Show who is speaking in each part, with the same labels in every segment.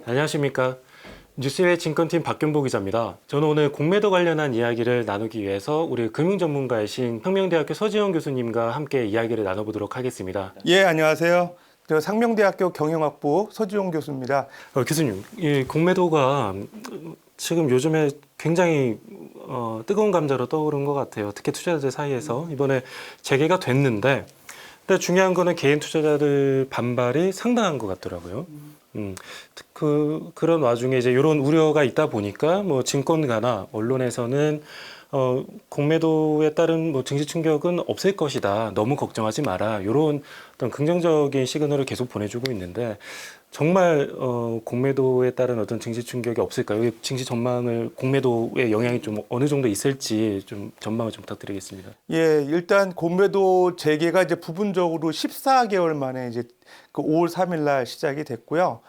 Speaker 1: 안녕하십니까. 뉴스의 증권팀 박균보 기자입니다. 저는 오늘 공매도 관련한 이야기를 나누기 위해서 우리 금융 전문가이신 상명대학교 서지영 교수님과 함께 이야기를 나눠보도록 하겠습니다.
Speaker 2: 예, 안녕하세요. 저 상명대학교 경영학부 서지용 교수입니다.
Speaker 1: 교수님, 이 공매도가 지금 요즘에 굉장히 뜨거운 감자로 떠오른 것 같아요. 특히 투자자들 사이에서 이번에 재개가 됐는데, 근데 중요한 거는 개인 투자자들 반발이 상당한 것 같더라고요. 그런 와중에 이제 이런 우려가 있다 보니까 뭐 증권가나 언론에서는 공매도에 따른 뭐 증시 충격은 없을 것이다. 너무 걱정하지 마라. 이런 어떤 긍정적인 시그널을 계속 보내주고 있는데 정말 공매도에 따른 어떤 증시 충격이 없을까요? 증시 전망을 공매도의 영향이 좀 어느 정도 있을지 좀 전망을 좀 부탁드리겠습니다.
Speaker 2: 예, 일단 공매도 재개가 이제 부분적으로 14개월 만에 이제 그 5월 3일 날 시작이 됐고요.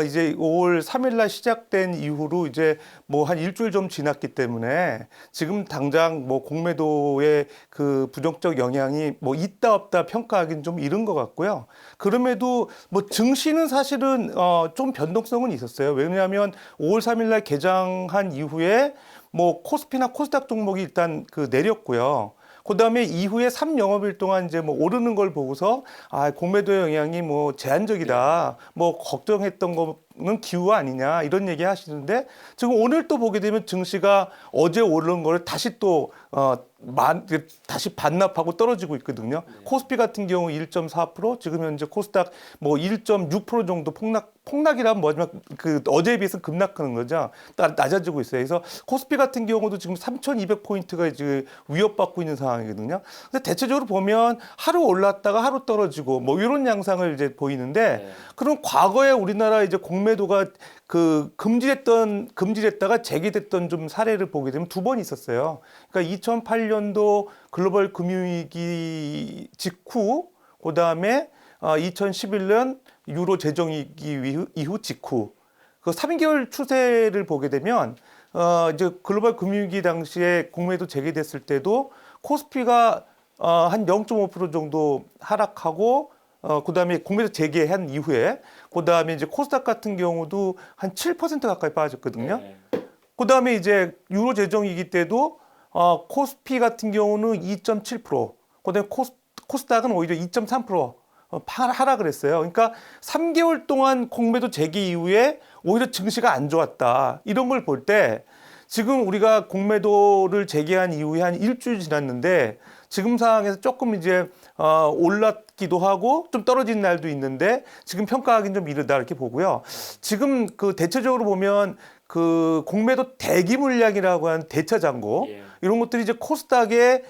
Speaker 2: 이제 5월 3일 날 시작된 이후로 이제 뭐 한 일주일 좀 지났기 때문에 지금 당장 뭐 공매도의 그 부정적 영향이 뭐 있다 없다 평가하기는 좀 이른 것 같고요. 그럼에도 뭐 증시는 사실은 좀 변동성은 있었어요. 왜냐하면 5월 3일 날 개장한 이후에 뭐 코스피나 코스닥 종목이 일단 그 내렸고요. 그다음에 이후에 3영업일 동안 이제 뭐 오르는 걸 보고서 공매도의 영향이 뭐 제한적이다. 뭐 걱정했던 거는 기후 아니냐 이런 얘기 하시는데 지금 오늘 또 보게 되면 증시가 어제 오른 거를 다시 또 다시 반납하고 떨어지고 있거든요. 코스피 같은 경우 1.4%, 지금 현재 코스닥 뭐 1.6% 정도 폭락이라면 뭐지만 그 어제에 비해서 급락하는 거죠. 낮아지고 있어요. 그래서 코스피 같은 경우도 지금 3,200포인트가 이제 위협받고 있는 상황이거든요. 근데 대체적으로 보면 하루 올랐다가 하루 떨어지고 뭐 이런 양상을 이제 보이는데 그럼 과거에 우리나라 이제 공매도가 그 금지됐다가 재개됐던 좀 사례를 보게 되면 두 번 있었어요. 그러니까 2008년도 글로벌 금융위기 직후, 그 다음에 2011년 유로 재정위기 이후 직후, 그 3개월 추세를 보게 되면 이제 글로벌 금융위기 당시에 공매도 재개됐을 때도 코스피가 한 0.5% 정도 하락하고 그다음에 공매도 재개한 이후에 그다음에 이제 코스닥 같은 경우도 한 7% 가까이 빠졌거든요. 그다음에 이제 유로 재정위기 때도 코스피 같은 경우는 2.7%, 그다음에 코스닥은 오히려 2.3% 하락을 했어요. 그러니까 3개월 동안 공매도 재개 이후에 오히려 증시가 안 좋았다. 이런 걸 볼 때 지금 우리가 공매도를 재개한 이후에 한 일주일 지났는데 지금 상황에서 조금 이제 올랐기도 하고 좀 떨어진 날도 있는데 지금 평가하기는 좀 이르다 이렇게 보고요. 지금 그 대체적으로 보면 그 공매도 대기 물량이라고 하는 대차 잔고 이런 것들이 이제 코스닥의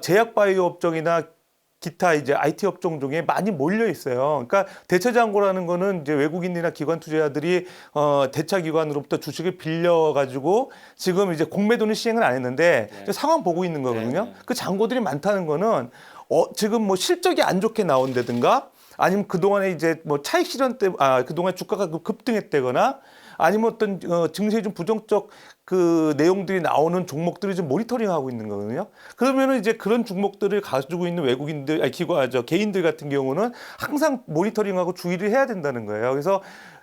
Speaker 2: 제약 바이오 업종이나 기타 이제 IT 업종 중에 많이 몰려 있어요. 그러니까 대차 잔고라는 거는 이제 외국인이나 기관 투자자들이 대차 기관으로부터 주식을 빌려 가지고 지금 이제 공매도는 시행을 안 했는데 상황 보고 있는 거거든요. 그 잔고들이 많다는 거는 지금 뭐 실적이 안 좋게 나온다든가 아니면 그동안에 이제 뭐 차익 실현 때 그동안 주가가 급등했다거나 아니면 어떤 증시에 좀 부정적 그 내용들이 나오는 종목들을 좀 모니터링하고 있는 거거든요. 그러면은 이제 그런 종목들을 가지고 있는 외국인들, 개인들 같은 경우는 항상 모니터링하고 주의를 해야 된다는 거예요. 그래서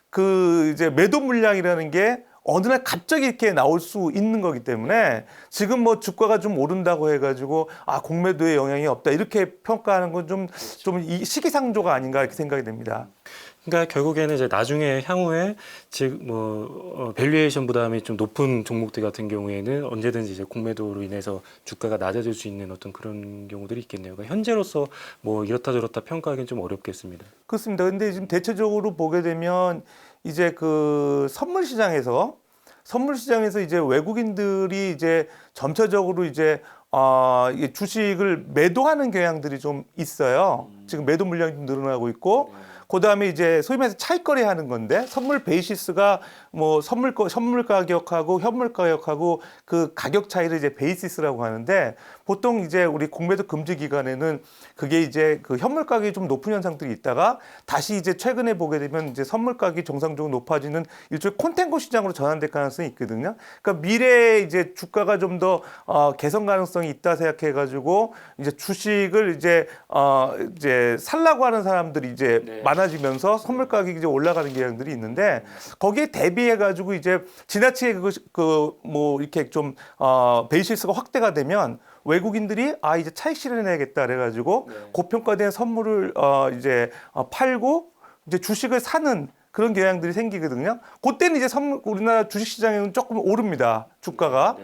Speaker 2: 그 이제 매도 물량이라는 게 어느 날 갑자기 이렇게 나올 수 있는 거기 때문에 지금 뭐 주가가 좀 오른다고 해가지고 공매도에 영향이 없다 이렇게 평가하는 건 좀 시기상조가 아닌가 이렇게 생각이 됩니다.
Speaker 1: 그러니까 결국에는 이제 나중에 향후에 지금 밸류에이션 부담이 좀 높은 종목들 같은 경우에는 언제든지 이제 공매도로 인해서 주가가 낮아질 수 있는 어떤 그런 경우들이 있겠네요. 그러니까 현재로서 뭐 이렇다 저렇다 평가하기는 좀 어렵겠습니다.
Speaker 2: 그렇습니다. 근데 지금 대체적으로 보게 되면 이제 그 선물 시장에서 이제 외국인들이 이제 점차적으로 이제 주식을 매도하는 경향들이 좀 있어요. 지금 매도 물량이 좀 늘어나고 있고, 그다음에 이제 소위 말해서 차익거래 하는 건데 선물 베이시스가 뭐 선물 가격하고 현물 가격하고 그 가격 차이를 이제 베이시스라고 하는데 보통 이제 우리 공매도 금지 기간에는 그게 이제 그 현물 가격이 좀 높은 현상들이 있다가 다시 이제 최근에 보게 되면 이제 선물 가격이 정상적으로 높아지는 일종의 콘텐고 시장으로 전환될 가능성이 있거든요. 그러니까 미래에 이제 주가가 좀 더 개선 가능성이 있다 생각해 가지고 이제 주식을 이제 살라고 하는 사람들이 이제 많아지면서 선물 가격이 이제 올라가는 경향들이 있는데 거기에 대비해 가지고 이제 지나치게 뭐 이렇게 좀 베이시스가 확대가 되면 외국인들이 이제 차익 실현해야겠다 그래가지고 고평가된 선물을 이제 팔고 이제 주식을 사는 그런 경향들이 생기거든요. 그때는 이제 우리나라 주식시장에는 조금 오릅니다. 주가가.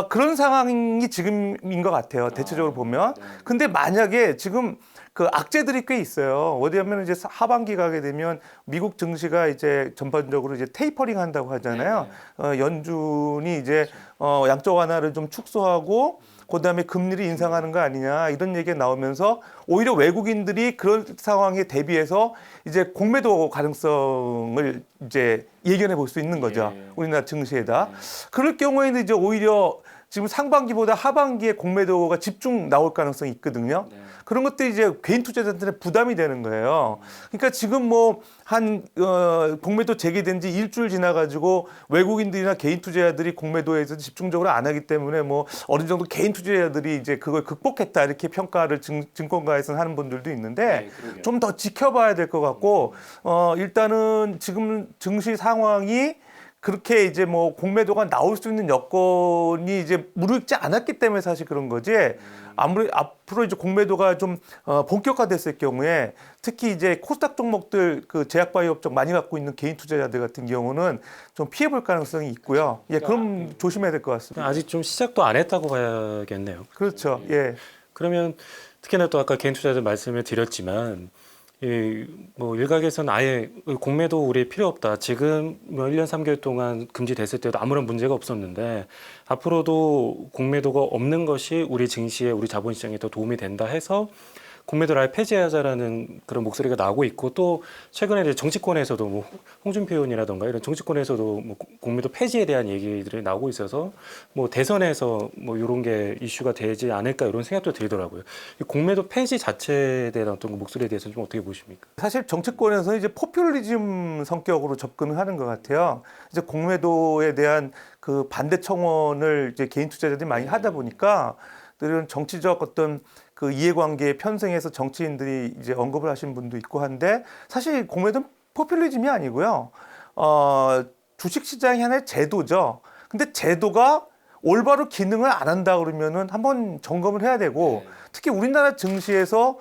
Speaker 2: 그런 상황이 지금인 것 같아요. 대체적으로 보면. 근데 만약에 지금 그 악재들이 꽤 있어요. 어디하면 이제 하반기 가게 되면 미국 증시가 이제 전반적으로 이제 테이퍼링 한다고 하잖아요. 연준이 이제 양적 완화를 좀 축소하고 그다음에 금리를 인상하는 거 아니냐 이런 얘기가 나오면서 오히려 외국인들이 그런 상황에 대비해서 이제 공매도 가능성을 이제 예견해 볼 수 있는 거죠. 우리나라 증시에다. 그럴 경우에는 이제 오히려 지금 상반기보다 하반기에 공매도가 집중 나올 가능성이 있거든요. 그런 것들이 이제 개인 투자자들한테 부담이 되는 거예요. 그러니까 지금 뭐 한 공매도 재개된 지 일주일 지나가지고 외국인들이나 개인 투자자들이 공매도에서 집중적으로 안 하기 때문에 뭐 어느 정도 개인 투자자들이 이제 그걸 극복했다 이렇게 평가를 증권가에서는 하는 분들도 있는데 좀 더 지켜봐야 될 것 같고 일단은 지금 증시 상황이 그렇게 이제 뭐 공매도가 나올 수 있는 여건이 이제 무르익지 않았기 때문에 사실 그런 거지. 아무리 앞으로 이제 공매도가 좀 본격화됐을 경우에 특히 이제 코스닥 종목들 그 제약바이오 업종 많이 갖고 있는 개인 투자자들 같은 경우는 좀 피해볼 가능성이 있고요. 예, 그럼 조심해야 될 것 같습니다.
Speaker 1: 아직 좀 시작도 안 했다고 봐야겠네요.
Speaker 2: 그렇죠. 예.
Speaker 1: 그러면 특히나 또 아까 개인 투자자들 말씀을 드렸지만 뭐 일각에서는 아예 공매도 우리 필요 없다. 지금 뭐 1년 3개월 동안 금지됐을 때도 아무런 문제가 없었는데 앞으로도 공매도가 없는 것이 우리 증시에 우리 자본시장에 더 도움이 된다 해서 공매도를 아예 폐지하자라는 그런 목소리가 나오고 있고 또 최근에 이제 정치권에서도 뭐 홍준표 의원이라던가 이런 정치권에서도 뭐 공매도 폐지에 대한 얘기들이 나오고 있어서 뭐 대선에서 뭐 이런 게 이슈가 되지 않을까 이런 생각도 들더라고요. 이 공매도 폐지 자체에 대한 어떤 목소리에 대해서는 좀 어떻게 보십니까?
Speaker 2: 사실 정치권에서 이제 포퓰리즘 성격으로 접근을 하는 것 같아요. 이제 공매도에 대한 그 반대 청원을 이제 개인 투자자들이 많이 하다 보니까 이런 정치적 어떤 그 이해관계에 편승해서 정치인들이 이제 언급을 하신 분도 있고 한데 사실 공매도는 포퓰리즘이 아니고요. 주식시장이 하나의 제도죠. 근데 제도가 올바로 기능을 안 한다 그러면은 한번 점검을 해야 되고 특히 우리나라 증시에서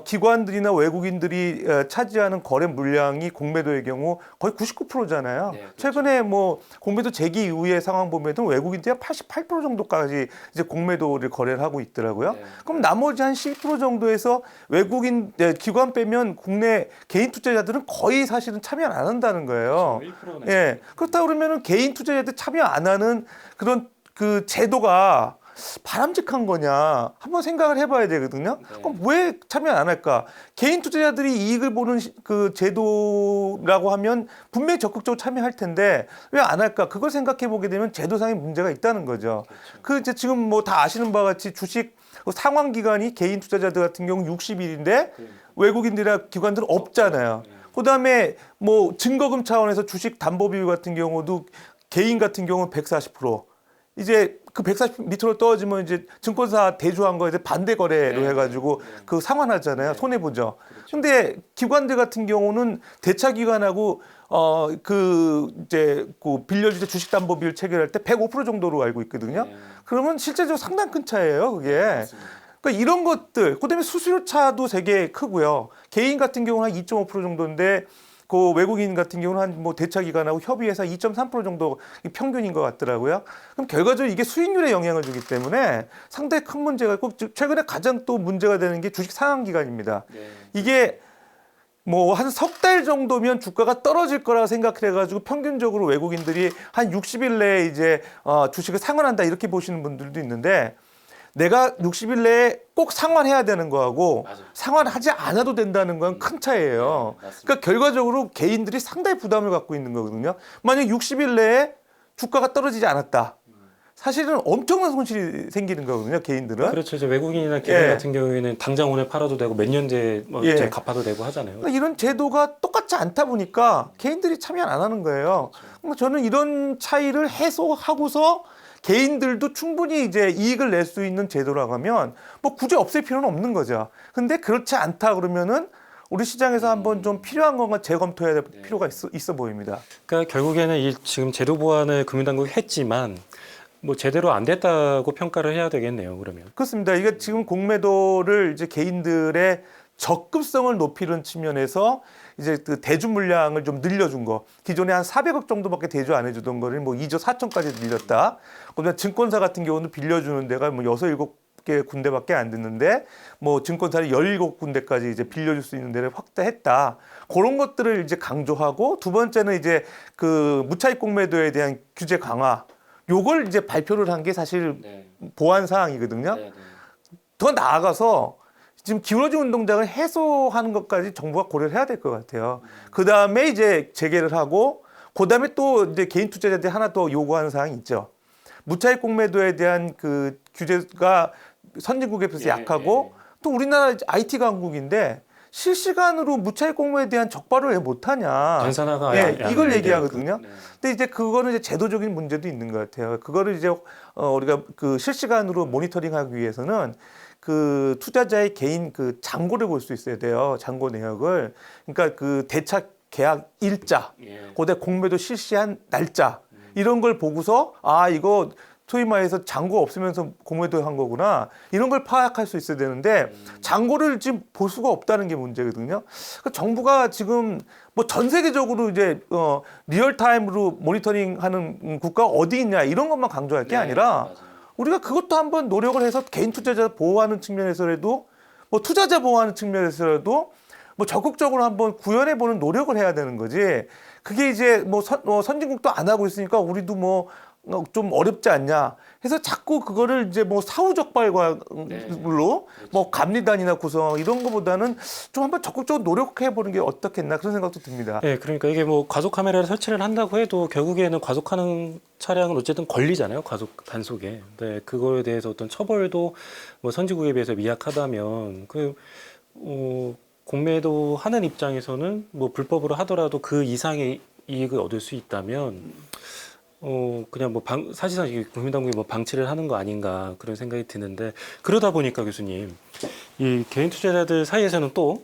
Speaker 2: 기관들이나 외국인들이 차지하는 거래 물량이 공매도의 경우 거의 99%잖아요.
Speaker 1: 네, 그렇죠.
Speaker 2: 최근에 뭐 공매도 제기 이후의 상황 보면은 외국인들이 88% 정도까지 이제 공매도를 거래를 하고 있더라고요.
Speaker 1: 네.
Speaker 2: 그럼 나머지 한 12% 정도에서 외국인 기관 빼면 국내 개인 투자자들은 거의 사실은 참여 안 한다는 거예요.
Speaker 1: 1%는
Speaker 2: 예. 그렇다 그러면은 개인 투자자들 참여 안 하는 그런 그 제도가 바람직한 거냐 한번 생각을 해봐야 되거든요. 그럼 왜 참여 안 할까? 개인 투자자들이 이익을 보는 그 제도라고 하면 분명히 적극적으로 참여할 텐데 왜 안 할까? 그걸 생각해 보게 되면 제도상의 문제가 있다는 거죠. 그 이제 지금 뭐 다 아시는 바와 같이 주식 상환 기간이 개인 투자자들 같은 경우 60일인데 외국인들이나 기관들은 없잖아요. 그다음에 뭐 증거금 차원에서 주식 담보 비율 같은 경우도 개인 같은 경우는 140%. 이제 그 140 밑으로 떨어지면 이제 증권사 대주한 거에 대해 반대 거래로 해가지고 그 상환하잖아요. 손해 보죠. 근데 기관들 같은 경우는 대차 기관하고 그 이제 그 빌려줄 때 주식담보비율 체결할 때 105% 정도로 알고 있거든요. 그러면 실제적으로 상당히 큰 차이예요, 그게. 그러니까 이런 것들, 그다음에 수수료 차도 되게 크고요. 개인 같은 경우는 한 2.5% 정도인데. 그 외국인 같은 경우는 한 뭐 대차 기관하고 협의해서 2.3% 정도 평균인 것 같더라고요. 그럼 결과적으로 이게 수익률에 영향을 주기 때문에 상당히 큰 문제가 있고 최근에 가장 또 문제가 되는 게 주식 상환 기간입니다. 이게 뭐 한 석 달 정도면 주가가 떨어질 거라고 생각을 해가지고 평균적으로 외국인들이 한 60일 내에 이제 주식을 상환한다 이렇게 보시는 분들도 있는데 내가 60일 내에 꼭 상환해야 되는 거하고
Speaker 1: 맞아요.
Speaker 2: 상환하지 않아도 된다는 건 큰 차이예요. 그러니까 결과적으로 개인들이 상당히 부담을 갖고 있는 거거든요. 만약 60일 내에 주가가 떨어지지 않았다. 사실은 엄청난 손실이 생기는 거거든요, 개인들은.
Speaker 1: 그렇죠. 이제 외국인이나 기관 같은 경우에는 당장 오늘 팔아도 되고 몇 년 뒤에 뭐 이제 갚아도 되고 하잖아요.
Speaker 2: 그러니까 이런 제도가 똑같지 않다 보니까 개인들이 참여 안 하는 거예요. 그러니까 저는 이런 차이를 해소하고서 개인들도 충분히 이제 이익을 낼 수 있는 제도라고 하면 뭐 굳이 없앨 필요는 없는 거죠. 근데 그렇지 않다 그러면은 우리 시장에서 한번 좀 필요한 건가 재검토해야 될 필요가 있어 보입니다.
Speaker 1: 그러니까 결국에는 이 지금 제도 보완을 금융당국이 했지만 뭐 제대로 안 됐다고 평가를 해야 되겠네요. 그러면.
Speaker 2: 그렇습니다. 이게 지금 공매도를 이제 개인들의 적급성을 높이는 측면에서 이제 그 대주 물량을 좀 늘려준 거. 기존에 한 400억 정도밖에 대주 안 해주던 거를 뭐 2조 4천까지 늘렸다. 그다음에 증권사 같은 경우는 빌려주는 데가 뭐 6, 7개 군데밖에 안 됐는데 뭐 증권사를 17군데까지 이제 빌려줄 수 있는 데를 확대했다. 그런 것들을 이제 강조하고 두 번째는 이제 그 무차익 공매도에 대한 규제 강화. 요걸 이제 발표를 한 게 사실 보완 사항이거든요. 더 나아가서 지금 기울어진 운동장을 해소하는 것까지 정부가 고려를 해야 될 것 같아요. 그 다음에 이제 재개를 하고, 그 다음에 또 이제 개인 투자자들이 하나 더 요구하는 사항이 있죠. 무차익 공매도에 대한 그 규제가 선진국에 비해서 약하고, 또 우리나라 IT 강국인데 실시간으로 무차익 공매에 대한 적발을 왜 못하냐.
Speaker 1: 단산화가
Speaker 2: 이걸 얘기하거든요. 근데 이제 그거는 이제 제도적인 문제도 있는 것 같아요. 그거를 이제 우리가 그 실시간으로 모니터링하기 위해서는 그 투자자의 개인 그 잔고를 볼 수 있어야 돼요. 잔고 내역을. 그러니까 그 대차 계약 일자, 그다음에 공매도 실시한 날짜 이런 걸 보고서 아 이거 소위 말해서 잔고 없으면서 공매도 한 거구나 이런 걸 파악할 수 있어야 되는데 잔고를 지금 볼 수가 없다는 게 문제거든요. 그러니까 정부가 지금 뭐 전 세계적으로 이제 리얼타임으로 모니터링하는 국가가 어디 있냐 이런 것만 강조할 게 아니라 우리가 그것도 한번 노력을 해서 개인 투자자 보호하는 측면에서라도 뭐 투자자 보호하는 측면에서라도 뭐 적극적으로 한번 구현해 보는 노력을 해야 되는 거지. 그게 이제 뭐 선진국도 안 하고 있으니까 우리도 뭐 좀 어렵지 않냐 해서 자꾸 그거를 이제 뭐 사후적발과로 뭐 감리단이나 구성 이런 거보다는 좀 한번 적극적으로 노력해 보는 게 어떻겠나 그런 생각도 듭니다.
Speaker 1: 네, 그러니까 이게 뭐 과속 카메라를 설치를 한다고 해도 결국에는 과속하는 차량은 어쨌든 걸리잖아요. 과속 단속에. 네, 그거에 대해서 어떤 처벌도 뭐 선진국에 비해서 미약하다면 공매도 하는 입장에서는 뭐 불법으로 하더라도 그 이상의 이익을 얻을 수 있다면 그냥 뭐 사실상 국민당국이 뭐 방치를 하는 거 아닌가 그런 생각이 드는데 그러다 보니까 교수님 이 개인 투자자들 사이에서는 또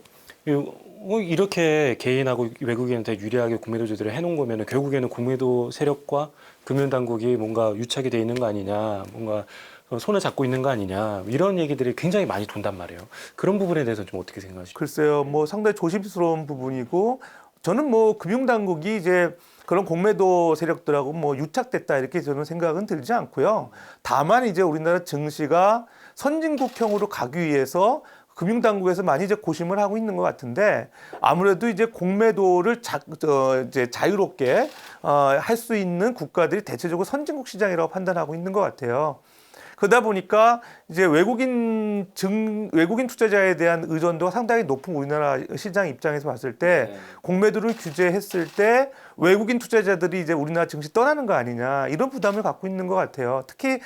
Speaker 1: 이렇게 개인하고 외국인한테 유리하게 공매도 제도를 해놓은 거면은 결국에는 공매도 세력과 금융당국이 뭔가 유착이 돼 있는 거 아니냐, 뭔가 손을 잡고 있는 거 아니냐 이런 얘기들이 굉장히 많이 돈단 말이에요. 그런 부분에 대해서는 좀 어떻게 생각하십니까?
Speaker 2: 글쎄요, 뭐 상당히 조심스러운 부분이고 저는 뭐 금융당국이 이제 그런 공매도 세력들하고 뭐 유착됐다 이렇게 저는 생각은 들지 않고요. 다만 이제 우리나라 증시가 선진국형으로 가기 위해서 금융당국에서 많이 이제 고심을 하고 있는 것 같은데 아무래도 이제 공매도를 이제 자유롭게 할 수 있는 국가들이 대체적으로 선진국 시장이라고 판단하고 있는 것 같아요. 그러다 보니까 이제 외국인 투자자에 대한 의존도가 상당히 높은 우리나라 시장 입장에서 봤을 때 공매도를 규제했을 때 외국인 투자자들이 이제 우리나라 증시 떠나는 거 아니냐 이런 부담을 갖고 있는 것 같아요. 특히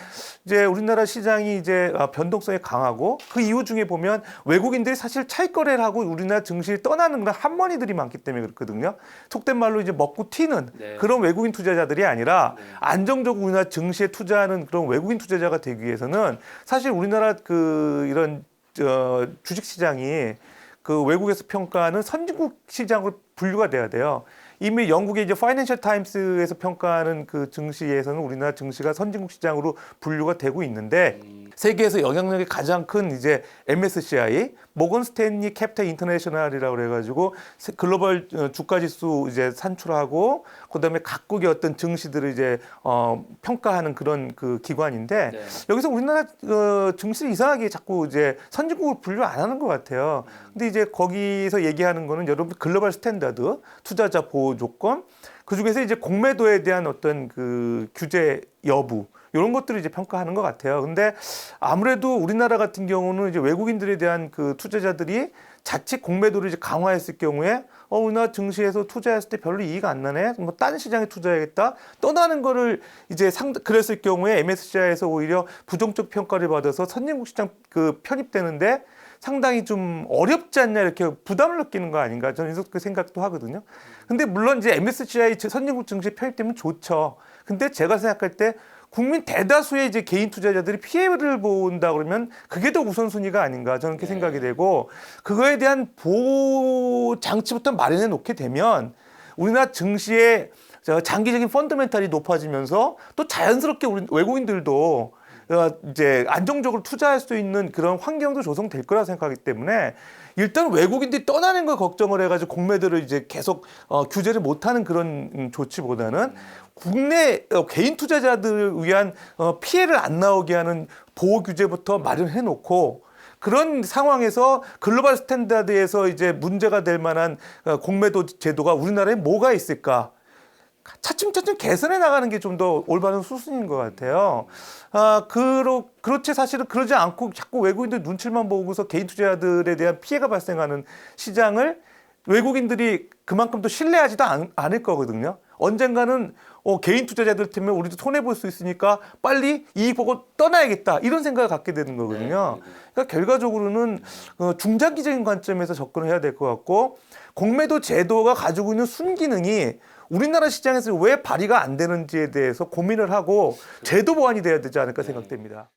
Speaker 2: 이제 우리나라 시장이 이제 변동성이 강하고 그 이유 중에 보면 외국인들이 사실 차익 거래를 하고 우리나라 증시를 떠나는 그런 한머니들이 많기 때문에 그렇거든요. 속된 말로 이제 먹고 튀는 그런 외국인 투자자들이 아니라 안정적으로 우리나라 증시에 투자하는 그런 외국인 투자자가 되기 위해서는 사실 우리나라 그 이런 주식 시장이 그 외국에서 평가하는 선진국 시장으로 분류가 돼야 돼요. 이미 영국의 이제 파이낸셜 타임스에서 평가하는 그 증시에서는 우리나라 증시가 선진국 시장으로 분류가 되고 있는데 세계에서 영향력이 가장 큰 이제 MSCI, 모건 스탠리 캐피탈 인터내셔널이라고 그래가지고 글로벌 주가 지수 이제 산출하고 그다음에 각국의 어떤 증시들을 이제 평가하는 그런 그 기관인데 여기서 우리나라 증시 이상하게 자꾸 이제 선진국을 분류 안 하는 것 같아요. 근데 이제 거기서 얘기하는 거는 여러분 글로벌 스탠다드, 투자자 보호 조건, 그 중에서 이제 공매도에 대한 어떤 그 규제 여부. 이런 것들을 이제 평가하는 것 같아요. 근데 아무래도 우리나라 같은 경우는 이제 외국인들에 대한 그 투자자들이 자칫 공매도를 이제 강화했을 경우에 우리나라 증시에서 투자했을 때 별로 이익 안 나네. 뭐 다른 시장에 투자해야겠다. 떠나는 거를 이제 그랬을 경우에 MSCI에서 오히려 부정적 평가를 받아서 선진국 시장 그 편입되는데 상당히 좀 어렵지 않냐 이렇게 부담을 느끼는 거 아닌가 저는 그 생각도 하거든요. 근데 물론 이제 MSCI 선진국 증시에 편입되면 좋죠. 근데 제가 생각할 때 국민 대다수의 이제 개인 투자자들이 피해를 본다 그러면 그게 더 우선순위가 아닌가 저는 그렇게 생각이 되고 그거에 대한 보호 장치부터 마련해 놓게 되면 우리나라 증시의 장기적인 펀더멘탈이 높아지면서 또 자연스럽게 우리 외국인들도 이제 안정적으로 투자할 수 있는 그런 환경도 조성될 거라 생각하기 때문에 일단 외국인들이 떠나는 걸 걱정을 해가지고 공매도를 이제 계속 규제를 못하는 그런 조치보다는 국내 개인 투자자들을 위한 피해를 안 나오게 하는 보호 규제부터 마련해 놓고 그런 상황에서 글로벌 스탠다드에서 이제 문제가 될 만한 공매도 제도가 우리나라에 뭐가 있을까? 차츰차츰 개선해 나가는 게 좀 더 올바른 수순인 것 같아요. 그렇지 사실은 그러지 않고 자꾸 외국인들 눈치만 보고서 개인 투자자들에 대한 피해가 발생하는 시장을 외국인들이 그만큼 또 신뢰하지도 않을 거거든요. 언젠가는 개인 투자자들 때문에 우리도 손해 볼 수 있으니까 빨리 이익 보고 떠나야겠다 이런 생각을 갖게 되는 거거든요. 그러니까 결과적으로는 중장기적인 관점에서 접근을 해야 될 것 같고 공매도 제도가 가지고 있는 순기능이 우리나라 시장에서 왜 발휘가 안 되는지에 대해서 고민을 하고 제도 보완이 돼야 되지 않을까 생각됩니다.